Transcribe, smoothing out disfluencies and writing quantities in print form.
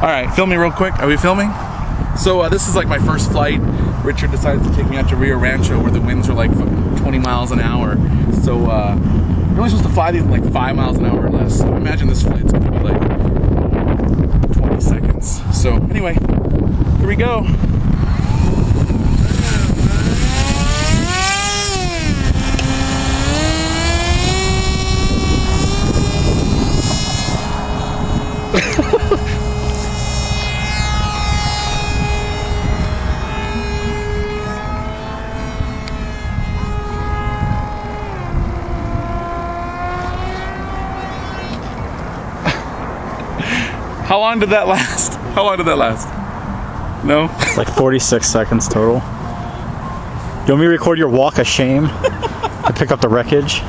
All right, film me real quick. Are we filming? So this is like my first flight. Richard decided to take me out to Rio Rancho where the winds are like 20 miles an hour. So you're only supposed to fly these like 5 miles an hour or less. So imagine this flight's gonna be like 20 seconds. So anyway, here we go. How long did that last? How long did that last? No? Like 46 seconds total. You want me to record your walk of shame to pick up the wreckage?